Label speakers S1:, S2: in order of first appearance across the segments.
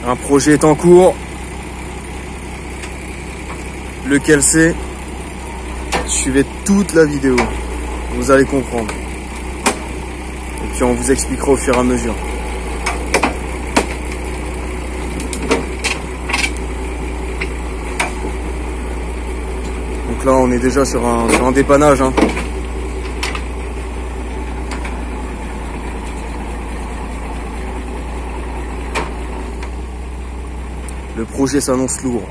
S1: Un projet est en cours. Lequel c'est? Suivez toute la vidéo. Vous allez comprendre. Et puis on vous expliquera au fur et à mesure. Donc là on est déjà sur un dépannage. Hein. Le projet s'annonce lourd.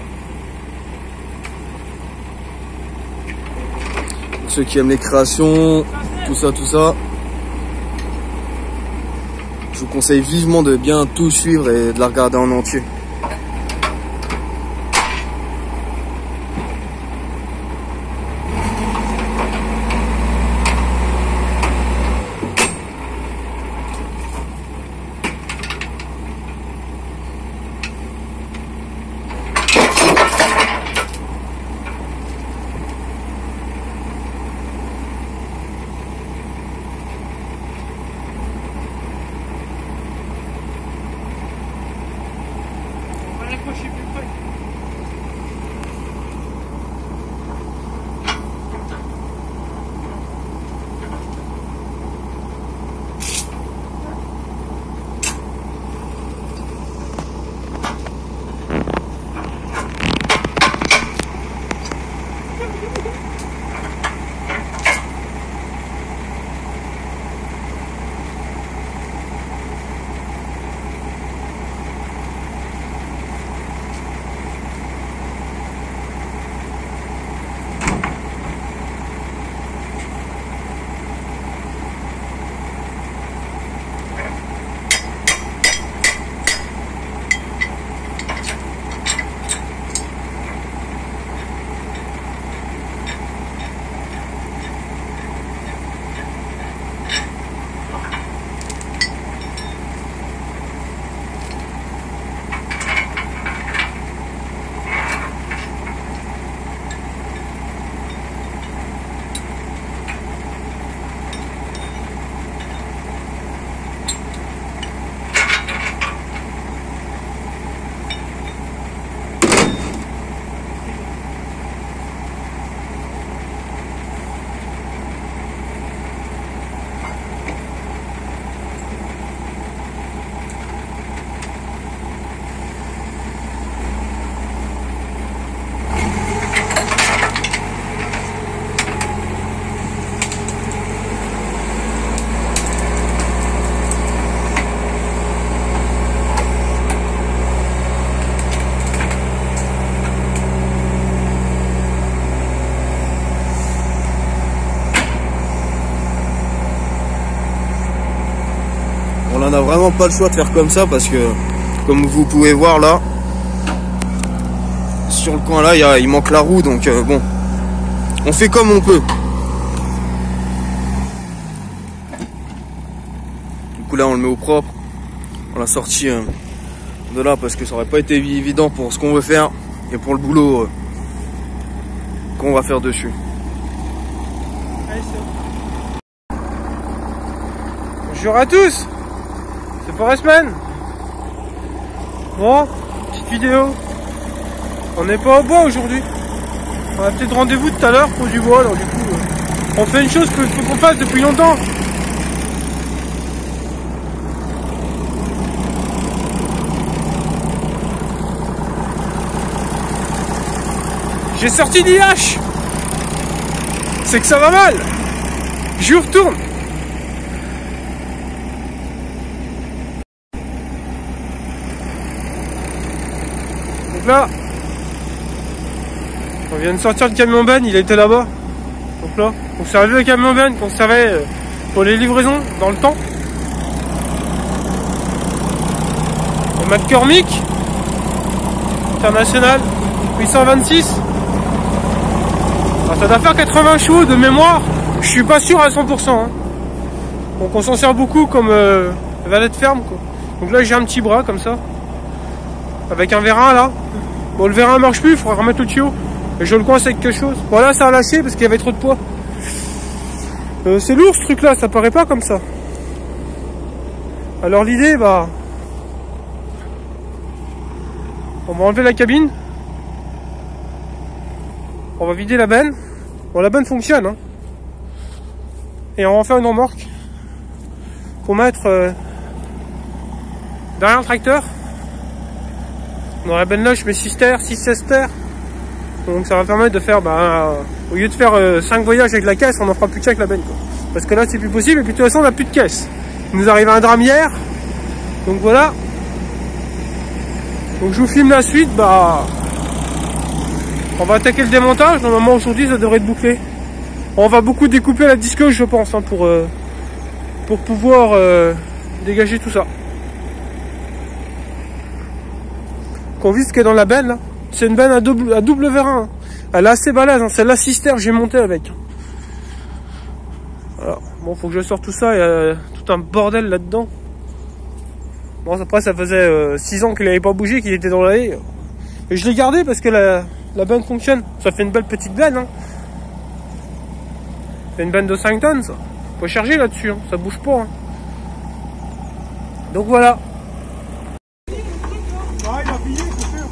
S1: Pour ceux qui aiment les créations, tout ça, je vous conseille vivement de bien tout suivre et de la regarder en entier. On n'a vraiment pas le choix de faire comme ça parce que, comme vous pouvez voir là, sur le coin là, il manque la roue, donc bon, on fait comme on peut. Du coup là on le met au propre, on l'a sorti de là parce que ça aurait pas été évident pour ce qu'on veut faire et pour le boulot qu'on va faire dessus.
S2: Bonjour à tous, c'est Forestman. Bon, petite vidéo. On n'est pas au bois aujourd'hui. On a peut-être rendez-vous tout à l'heure pour du bois, alors du coup, On fait une chose qu'il faut qu'on fasse depuis longtemps. J'ai sorti l'IH. C'est que ça va mal. Je retourne. Donc là, on vient de sortir le camion Ben, il était là-bas. Donc là, on s'est arrivé le camion Ben qu'on servait pour les livraisons dans le temps. Le McCormick International 826. Alors ça doit faire 80 chevaux de mémoire. Je suis pas sûr à 100%. Hein. Donc on s'en sert beaucoup comme valet de ferme, quoi. Donc là j'ai un petit bras comme ça. Avec un vérin là. Bon, le vérin marche plus, il faudra remettre le tuyau. Et je le coince avec quelque chose. Voilà, ça a lâché parce qu'il y avait trop de poids. C'est lourd ce truc là, ça paraît pas comme ça. Alors l'idée, bah, on va enlever la cabine. On va vider la benne. Bon, la benne fonctionne, hein. Et on va faire une remorque pour mettre derrière le tracteur. Dans la benne là, je mets 6 terres, 6-16 terres. Donc ça va permettre de faire, bah, au lieu de faire 5 voyages avec la caisse, on en fera plus qu'avec la benne, quoi. Parce que là c'est plus possible, et puis de toute façon on n'a plus de caisse. Il nous arrive un drame hier. Donc voilà. Donc je vous filme la suite, bah, on va attaquer le démontage. Normalement aujourd'hui ça devrait être bouclé. On va beaucoup découper la disqueuse, je pense, hein, pour pouvoir dégager tout ça. Qu'on vise ce qui est dans la benne là. C'est une benne à double vérin. Hein. Elle est assez balèze, hein. C'est la cisterne, j'ai monté avec. Voilà. Bon, faut que je sorte tout ça, il y a tout un bordel là-dedans. Bon, après ça faisait 6 ans qu'il n'avait pas bougé, qu'il était dans la haie. Et je l'ai gardé parce que la benne fonctionne. Ça fait une belle petite benne, hein. C'est une benne de 5 tonnes, ça. Faut charger là-dessus, hein. Ça bouge pas. Hein. Donc voilà. Ah, il a pillé, c'est sûr.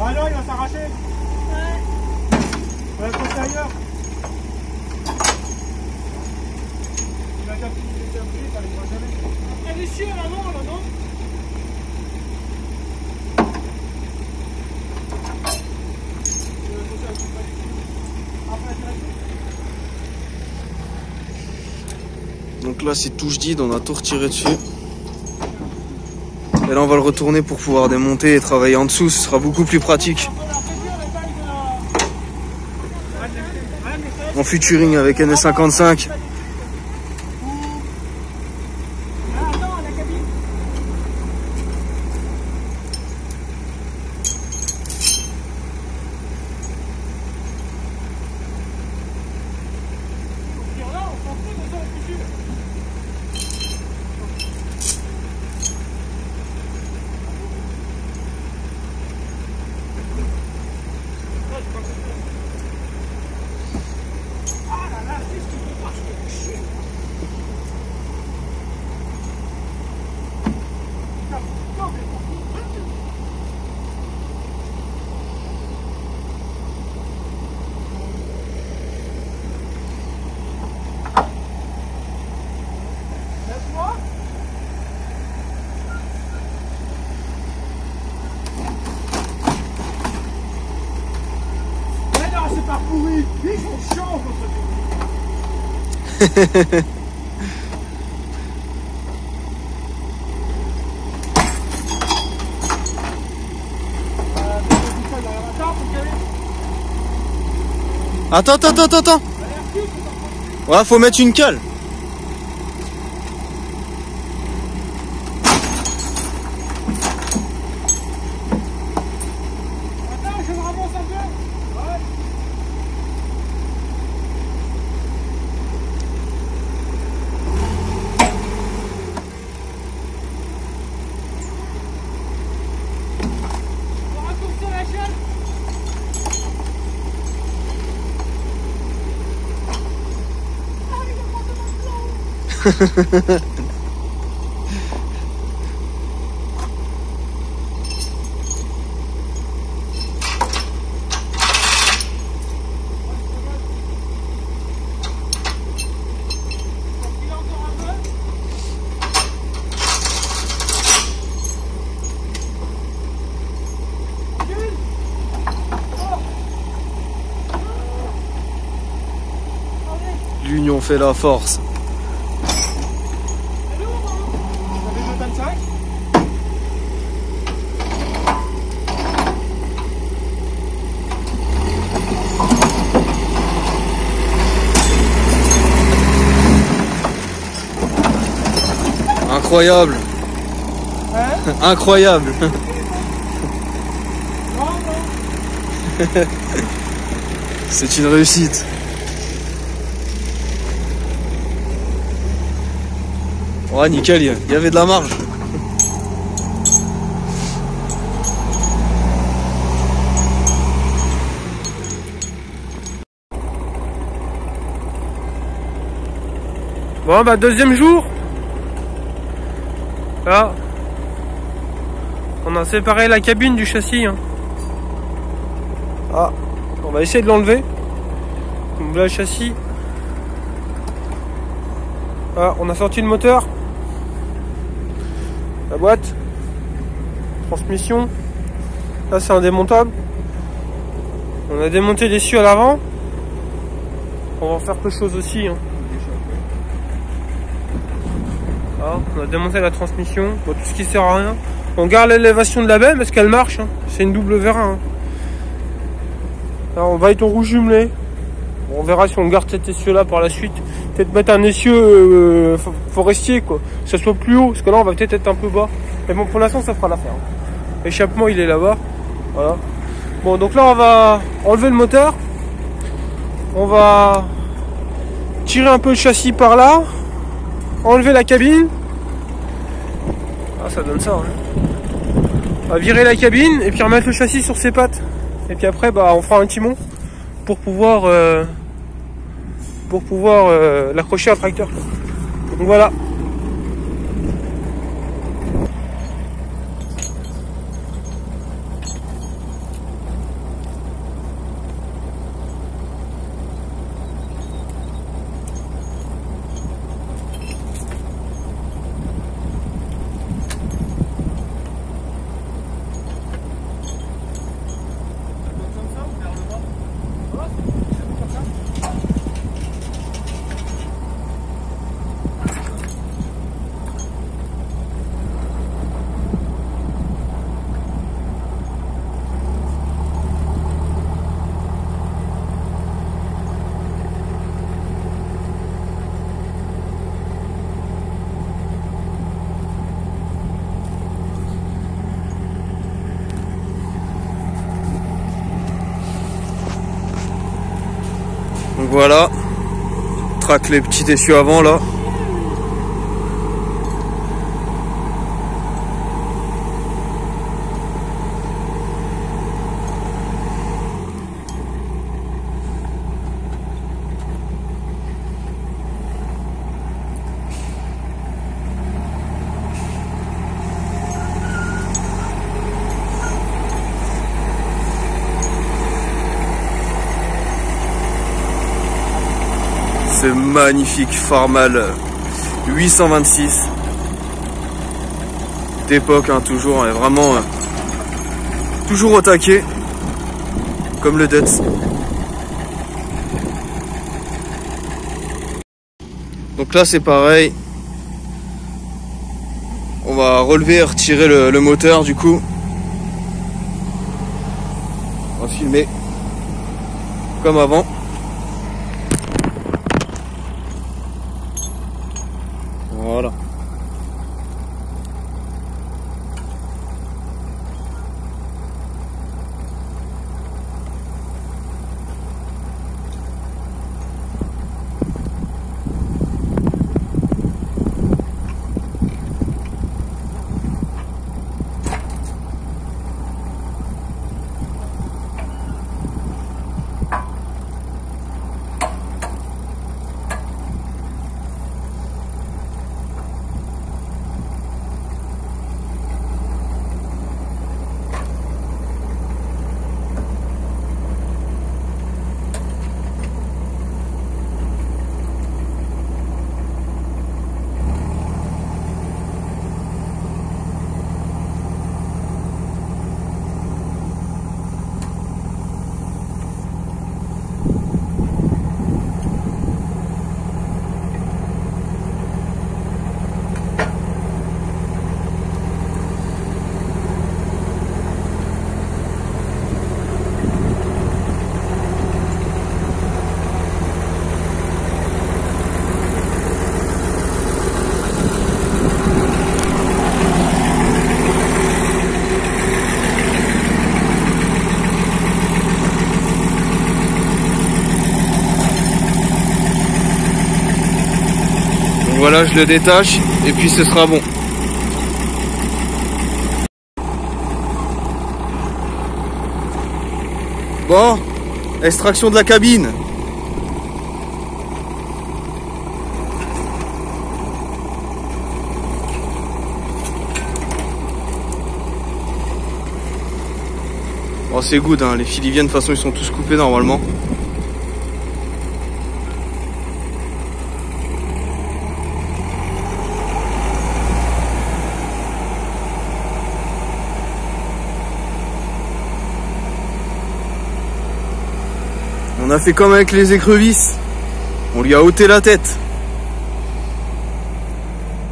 S2: Ah non, il va s'arracher. Ouais. On va le porter ailleurs. Il a déjà pris, ça n'arrivera jamais. Après les chiens, là non, là non.
S1: Donc là c'est tout jadid, on a tout retiré dessus. Et là on va le retourner pour pouvoir démonter et travailler en dessous, ce sera beaucoup plus pratique. En featuring avec NS55.
S2: Pourri, ils sont chiants contre
S1: Attends. Ouais, faut mettre une cale.
S2: Attends, je me ramasse un peu. Ouais. On va raccourcir la chaîne.
S1: L'union fait la force. Incroyable. Hein? Incroyable. C'est une réussite. Ouais, nickel, il y avait de la marge.
S2: Bon, bah, deuxième jour. Là, on a séparé la cabine du châssis. Hein. Ah, on va essayer de l'enlever. Donc là, le châssis. Ah, on a sorti le moteur. La boîte. Transmission. Là, c'est un démontable. On a démonté l'essieu à l'avant. On va faire quelque chose aussi. Hein. Ah, on a démonté la transmission. Bon, tout ce qui sert à rien. On garde l'élévation de la benne parce qu'elle marche. Hein. C'est une double vérin. Hein. Alors, on va être au rouge jumelé. On verra si on garde cet essieu là par la suite. Peut-être mettre un essieu forestier, quoi. Que ça soit plus haut, parce que là on va peut-être être un peu bas. Mais bon, pour l'instant ça fera l'affaire. L'échappement il est là-bas. Voilà. Bon, donc là on va enlever le moteur. On va tirer un peu le châssis par là. Enlever la cabine. Ah, ça donne ça. Hein. On va virer la cabine et puis remettre le châssis sur ses pattes. Et puis après, bah, on fera un timon pour pouvoir l'accrocher à tracteur. Donc voilà.
S1: Donc voilà, traque les petits essieux avant là. Ce magnifique Farmal 826 d'époque, hein, toujours, est vraiment toujours au taquet comme le Detz. Donc là c'est pareil, on va relever et retirer le moteur du coup. On va filmer comme avant. Voilà. Voilà, je le détache et puis ce sera bon. Bon, extraction de la cabine. Bon, c'est good, hein. Les fils ils viennent, de toute façon ils sont tous coupés normalement. On a fait comme avec les écrevisses, on lui a ôté la tête.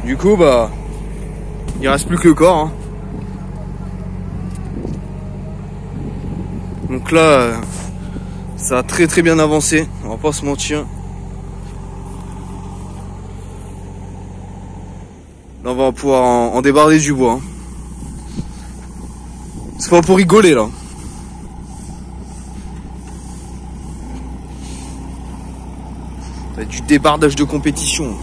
S1: Du coup bah il reste plus que le corps, hein. Donc là ça a très bien avancé, on va pas se mentir. Là on va pouvoir en débarder du bois, hein. C'est pas pour rigoler là. Ça va être du débardage de compétition.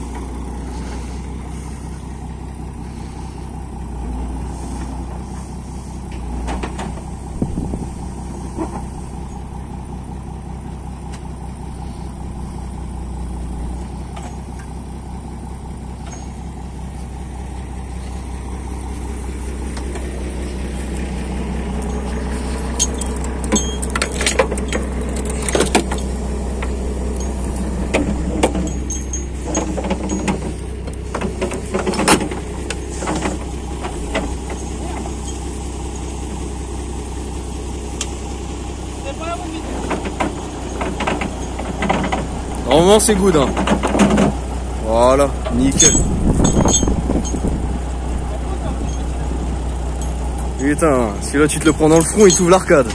S1: Normalement c'est good, hein. Voilà, nickel. Putain, si là tu te le prends dans le front, il t'ouvre l'arcade.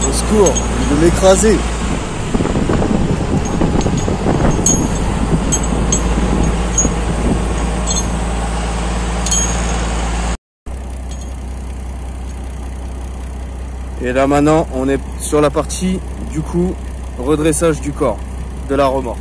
S1: Au secours, il veut m'écraser. Et là maintenant on est sur la partie du coup redressage du corps de la remorque.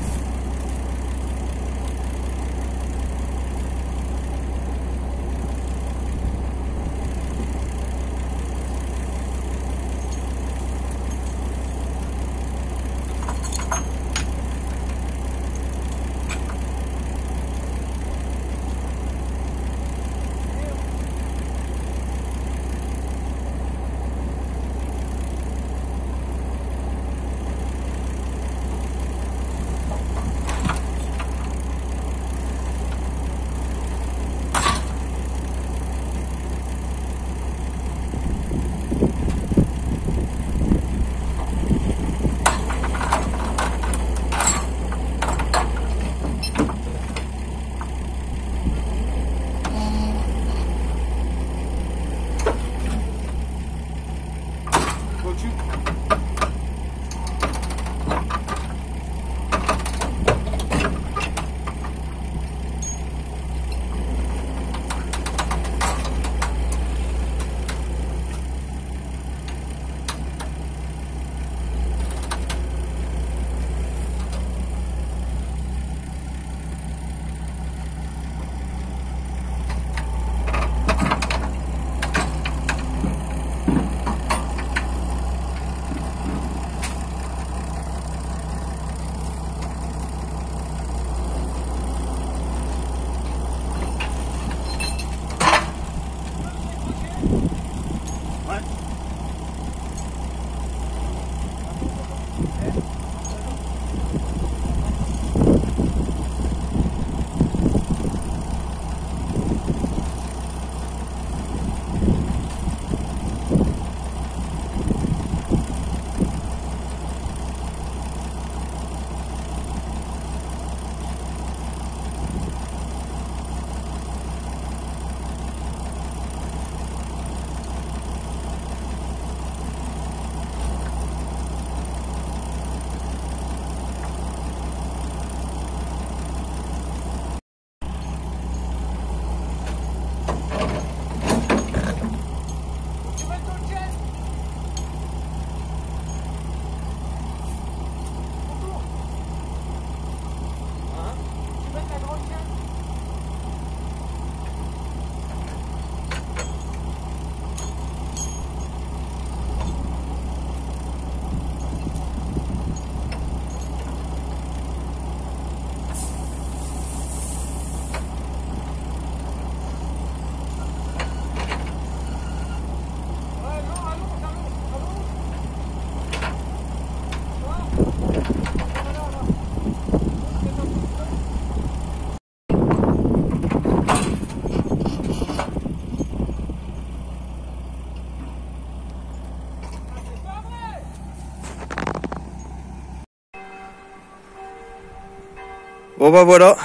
S1: Bon bah voilà,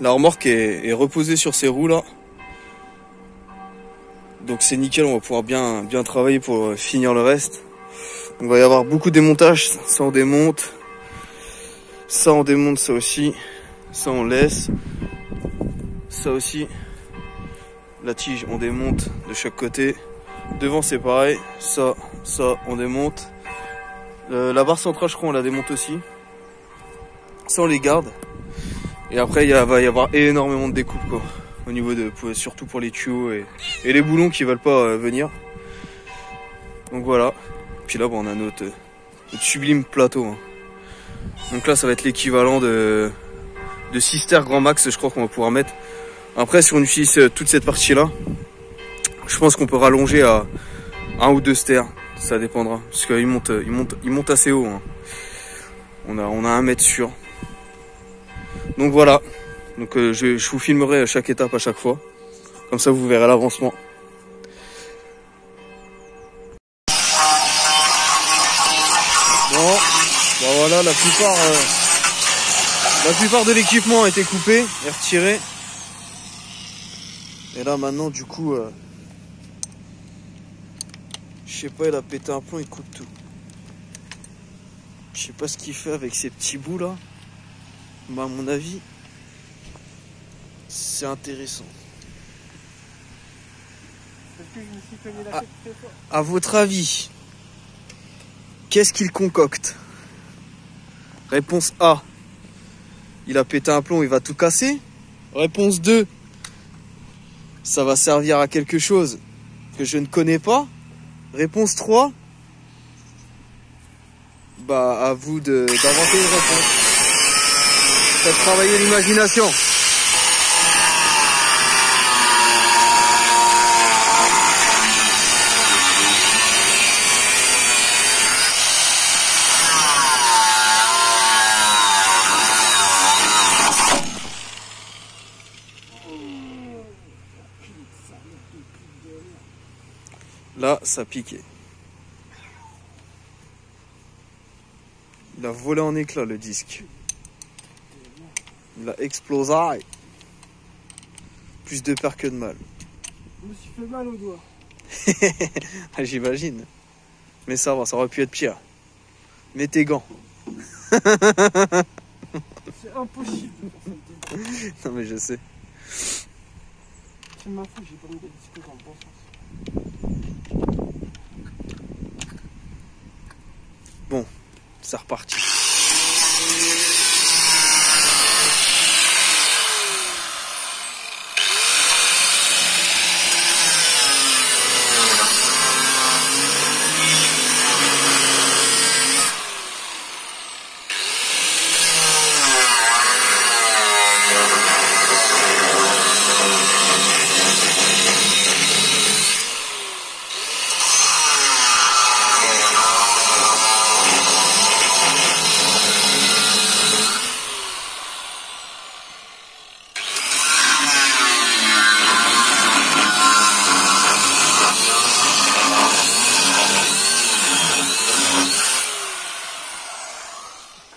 S1: la remorque est reposée sur ses roues là. Donc c'est nickel, on va pouvoir bien travailler pour finir le reste. Il va y avoir beaucoup de démontage, ça on démonte. Ça on démonte, ça aussi. Ça on laisse. Ça aussi. La tige on démonte de chaque côté. Devant c'est pareil, ça on démonte. La barre centrale je crois on la démonte aussi. Ça on les garde. Et après va y avoir énormément de découpes quoi. Au niveau surtout pour les tuyaux et les boulons qui veulent pas venir. Donc voilà. Puis là bon, on a notre sublime plateau. Hein. Donc là ça va être l'équivalent de 6 stères grand max je crois qu'on va pouvoir mettre. Après si on utilise toute cette partie là, je pense qu'on peut rallonger à 1 ou 2 stères. Ça dépendra. Parce qu'il monte assez haut. Hein. On a 1 mètre sûr. Donc voilà. Donc je vous filmerai chaque étape à chaque fois. Comme ça vous verrez l'avancement. Bon, bah voilà, la plupart de l'équipement a été coupé et retiré. Et là maintenant du coup, je sais pas, il a pété un plomb, il coupe tout. Je sais pas ce qu'il fait avec ces petits bouts là. Mais à mon avis, c'est intéressant. À votre avis, qu'est-ce qu'il concocte? Réponse A, il a pété un plomb, il va tout casser. Réponse 2, ça va servir à quelque chose que je ne connais pas. Réponse 3, bah à vous d'inventer une réponse. Faites travailler l'imagination. Là, ça piquait. Il a volé en éclats le disque. Il a explosé. Plus de peur que de mal.
S2: Je me suis fait mal au doigt.
S1: J'imagine. Mais ça va, ça aurait pu être pire. Mets tes gants.
S2: C'est impossible.
S1: Non mais je sais.
S2: C'est ma faute, j'ai pas mis des disques dans le bon sens.
S1: Bon, c'est reparti.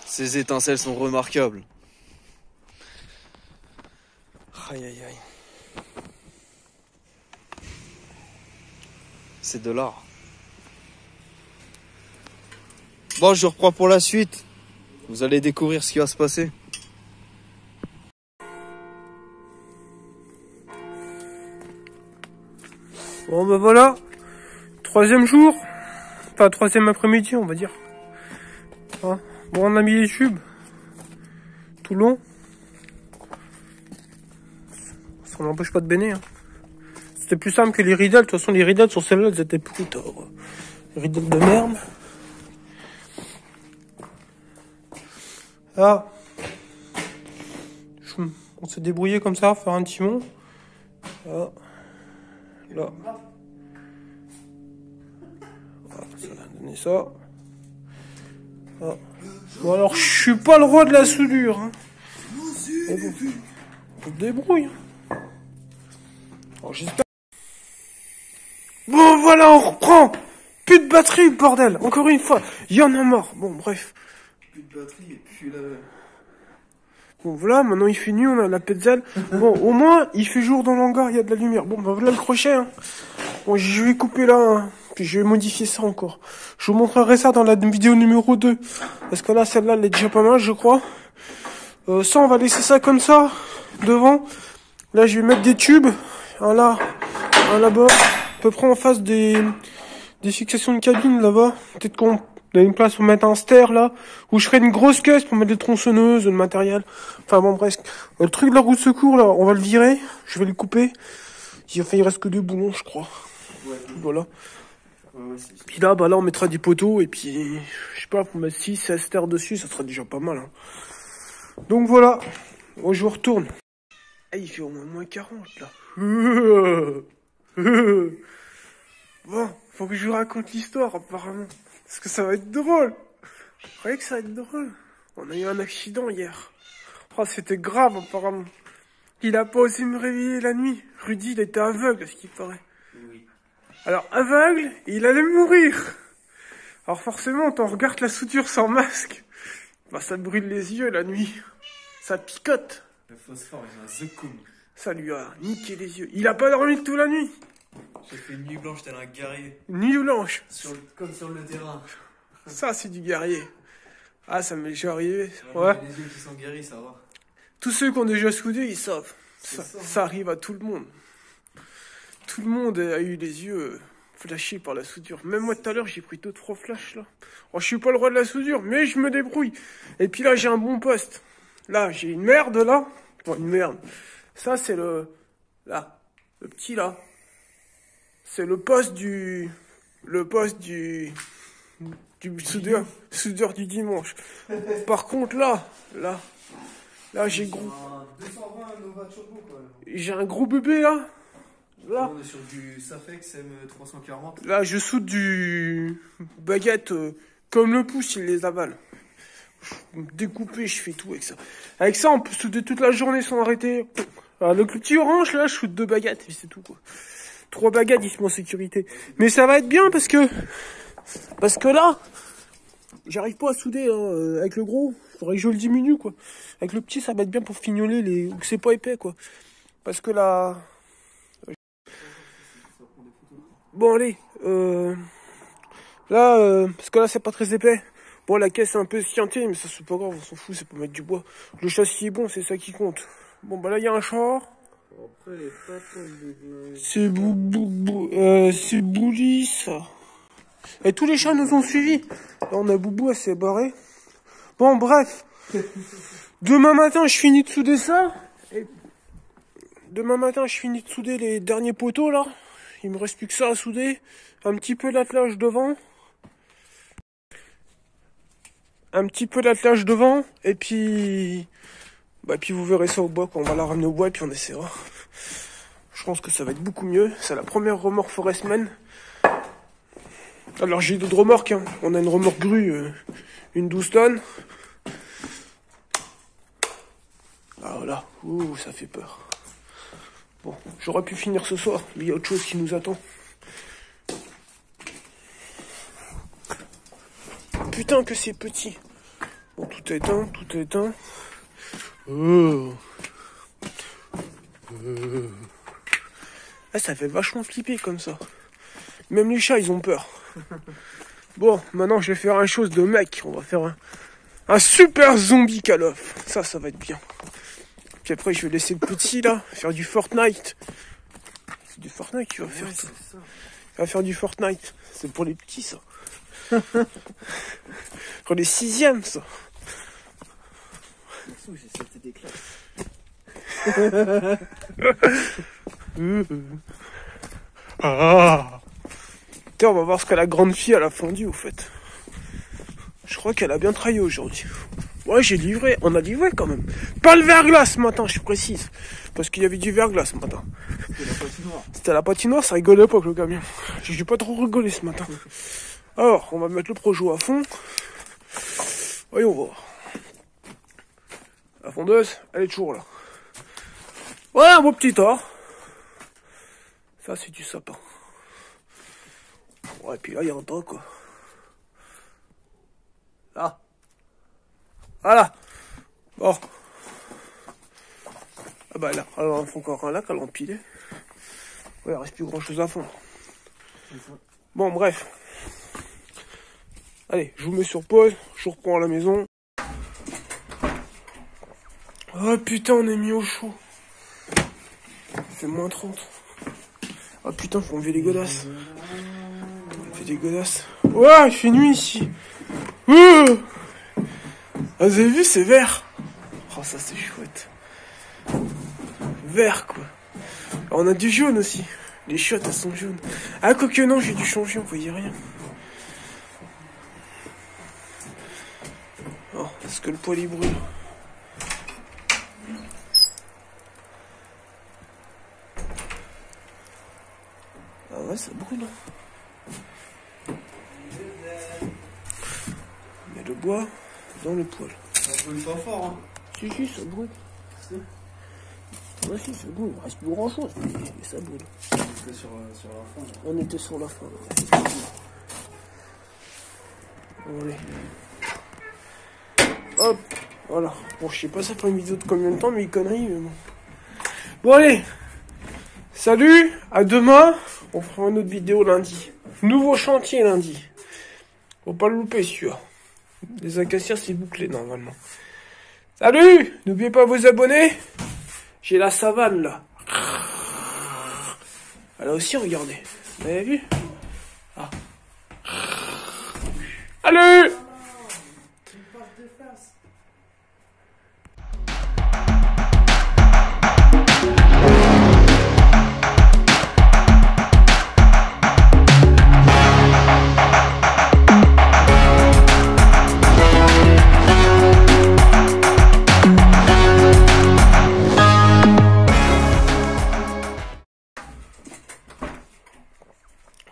S1: Ces étincelles sont remarquables. Aïe aïe aïe. C'est de l'art. Bon, je reprends pour la suite. Vous allez découvrir ce qui va se passer.
S2: Bon ben voilà. 3e jour. Enfin 3e après-midi on va dire. Hein, bon on a mis les tubes. Tout long. Ça n'empêche pas de baigner. Hein. C'était plus simple que les ridelles. De toute façon les ridelles sur celle-là elles étaient plus tard. Les ridelles de merde. Là. On s'est débrouillé comme ça, faire un timon. Là. Là. Voilà, ça a donné ça. Ah. Bon alors je suis pas le roi de la soudure. Hein. Bon, on se débrouille. Alors j'espère. Bon voilà, on reprend. Plus de batterie, bordel. Encore une fois, il y en a marre. Bon bref.
S1: Plus de batterie et puis la...
S2: Bon, voilà, maintenant il fait nuit, on a la petzelle. Bon, au moins, il fait jour dans l'hangar, il y a de la lumière. Bon, bah voilà le crochet, hein. Bon, je vais couper là, hein. Puis je vais modifier ça encore. Je vous montrerai ça dans la vidéo numéro 2. Parce que là, celle-là, elle est déjà pas mal, je crois. Ça, on va laisser ça comme ça, devant. Là, je vais mettre des tubes. Un là, un là-bas. À peu près en face des fixations de cabine, là-bas. Peut-être qu'on a une place pour mettre un ster, là. Où je ferai une grosse caisse pour mettre des tronçonneuses, le matériel. Enfin, bon, presque. Le truc de la roue de secours, là, on va le virer. Je vais le couper. Il reste que 2 boulons, je crois.
S1: Ouais.
S2: Voilà.
S1: Ouais,
S2: Puis là, bah là, on mettra des poteaux. Et puis, je sais pas, pour mettre 6, 16 sters dessus, ça sera déjà pas mal, hein. Donc voilà. Bon, je vous retourne. Ah, il fait au moins -40, là. Bon, faut que je vous raconte l'histoire, apparemment. Parce que ça va être drôle. Je croyais que ça va être drôle. On a eu un accident hier. Oh, c'était grave, apparemment. Il a pas osé me réveiller la nuit. Rudy, il était aveugle, à ce qu'il paraît.
S1: Oui.
S2: Alors, aveugle, il allait mourir. Alors forcément, quand on regarde la soudure sans masque, bah ça te brûle les yeux la nuit. Ça picote.
S1: Le phosphore, il a un zecum.
S2: Ça lui a niqué les yeux. Il a pas dormi toute la nuit.
S1: J'ai fait une nuit blanche tel un guerrier.
S2: Nuit blanche.
S1: Comme sur le terrain.
S2: Ça, c'est du guerrier. Ah, ça m'est déjà arrivé.
S1: Ouais.
S2: Ouais.
S1: Les yeux qui sont guéris, ça va.
S2: Tous ceux qui ont déjà soudé, ils savent.
S1: Ça,
S2: Ça arrive à tout le monde. Tout le monde a eu les yeux flashés par la soudure. Même moi, tout à l'heure, j'ai pris 2-3 flashs, là. Oh, je suis pas le roi de la soudure, mais je me débrouille. Et puis là, j'ai un bon poste. Là, j'ai une merde, là. Bon, une merde. Ça, c'est là. Le petit, là. C'est le poste du soudeur du dimanche. Par contre, là, j'ai gros.
S1: 220 Nova Turbo, quoi.
S2: J'ai un gros bébé, là. Là.
S1: On est sur du Safex M340.
S2: Là, je soude du baguette comme le pouce, il les avale. Découpé, je fais tout avec ça. Avec ça, on peut souder toute la journée sans arrêter. Alors, le petit orange, là, je soude 2 baguettes, et c'est tout, quoi. 3 baguettes, ils sont en sécurité. Mais ça va être bien parce que là, j'arrive pas à souder hein, avec le gros. Faudrait que je le diminue, quoi. Avec le petit, ça va être bien pour fignoler les, ou que c'est pas épais, quoi. Parce que là, bon, allez, là, parce que là, c'est pas très épais. Bon, la caisse est un peu scientée, mais ça, c'est pas grave, on s'en fout, c'est pour mettre du bois. Le châssis est bon, c'est ça qui compte. Bon, bah là, il y a un char. C'est c'est Bouli, ça. Et tous les chats nous ont suivis. Là, on a Boubou, elle s'est barrée. Bon, bref. Demain matin, je finis de souder ça. Et demain matin, je finis de souder les derniers poteaux, là. Il me reste plus que ça à souder. Un petit peu d'attelage devant. Un petit peu d'attelage devant. Et puis... bah, puis vous verrez ça au bois, quand on va la ramener au bois, et puis on essaiera. Je pense que ça va être beaucoup mieux. C'est la première remorque Forestman. Alors j'ai d'autres remorques, hein. On a une remorque grue, une 12 tonnes. Ah voilà, ouh, ça fait peur. Bon, j'aurais pu finir ce soir, mais il y a autre chose qui nous attend. Putain que c'est petit. Bon, tout est éteint, tout est éteint. Ah, ça fait vachement flipper comme ça. Même les chats, ils ont peur. Bon, maintenant, je vais faire une chose de mec. On va faire un super zombie Call of. Ça va être bien. Puis après, je vais laisser le petit, là, faire du Fortnite. C'est du Fortnite qu'il va faire, ça. Il va faire du Fortnite. C'est pour les petits, ça. Pour les 6e, ça.
S1: J'ai sauté des classes.
S2: Ah. Tiens, on va voir ce que la grande fille elle a fondu au fait. Je crois qu'elle a bien travaillé aujourd'hui. Ouais, j'ai livré, on a livré quand même. Pas le verglas ce matin, je précise. Parce qu'il y avait du verglas ce matin.
S1: C'était la patinoire.
S2: C'était la patinoire, ça rigolait pas avec le camion. J'ai pas trop rigolé ce matin. Alors, on va mettre le projo à fond. Voyons voir. La fondeuse, elle est toujours là. Ouais, un beau petit tas. Ça, c'est du sapin. Ouais, et puis là, il y a un tas, quoi. Là. Voilà. Bon. Ah bah là, alors il faut encore un lac à l'empiler. Ouais, il reste plus grand chose à fondre. Bon, bref. Allez, je vous mets sur pause, je reprends à la maison. Oh putain, on est mis au chaud. Il fait moins 30. Oh putain, faut enlever les godasses. On fait des godasses. Ouais, il fait nuit ici. Ah, vous avez vu, c'est vert. Oh, ça c'est chouette. Vert, quoi. Alors, on a du jaune aussi. Les chiottes, elles sont jaunes. Ah, quoique non, j'ai dû changer, on voyait rien. Oh, est-ce que le poêle il brûle? Ah ouais, ça brûle. On met le bois dans le poêle.
S1: Ça brûle pas fort, hein.
S2: Si, ça brûle. Ouais, si, ça brûle. Il reste plus grand chose, mais ça brûle.
S1: On était sur la fin. Là.
S2: On était sur la fin. Là. Allez. Hop, voilà. Bon, je sais pas ça fait une vidéo de combien de temps, mais il connerie, mais bon. Bon, allez. Salut, à demain. On fera une autre vidéo lundi. Nouveau chantier lundi. Faut pas le louper, celui-là. Les acacias, c'est bouclé, normalement. Salut! N'oubliez pas de vous abonner. J'ai la savane, là. Elle a aussi, regardez. Vous avez vu? Ah. Allez!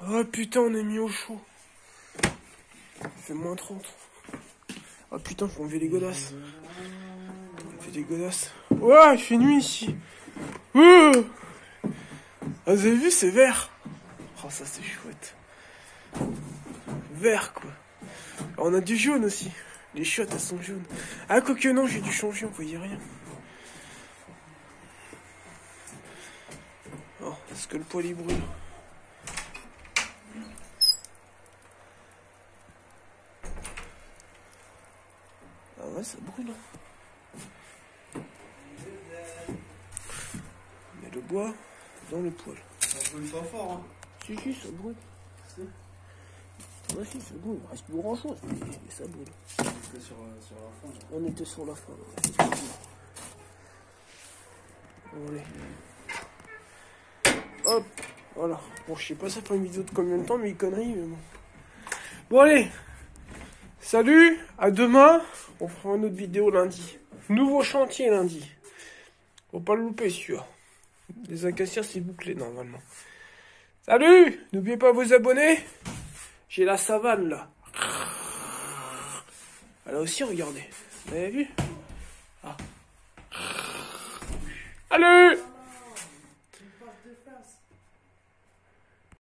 S2: Oh putain, on est mis au chaud. Il fait moins 30. Oh putain, faut enlever les godasses. On fait des godasses. Ouais, il fait nuit ici. Ah, vous avez vu, c'est vert. Oh, ça c'est chouette. Vert, quoi. Alors, on a du jaune aussi. Les chiottes, elles sont jaunes. Ah, quoique non, j'ai dû changer, on voyait rien. Oh, est-ce que le poêle il brûle? Ah ouais, ça brûle. On met le bois dans le poêle.
S1: Ça brûle pas fort, hein.
S2: Si, ça brûle. Ouais, si, ça brûle. Il reste plus grand chose, mais ça brûle.
S1: On était sur la fin. Là.
S2: On était sur la fin. Là. Allez. Hop, voilà. Bon, je sais pas ça fait une vidéo de combien de temps, mais il connerie, mais bon. Bon, allez. Salut, à demain. On fera une autre vidéo lundi. Nouveau chantier lundi. Faut pas le louper, celui-là. Les acacias, c'est bouclé, normalement. Salut! N'oubliez pas de vous abonner. J'ai la savane, là. Elle a aussi, regardez. Vous avez vu? Ah. Allez!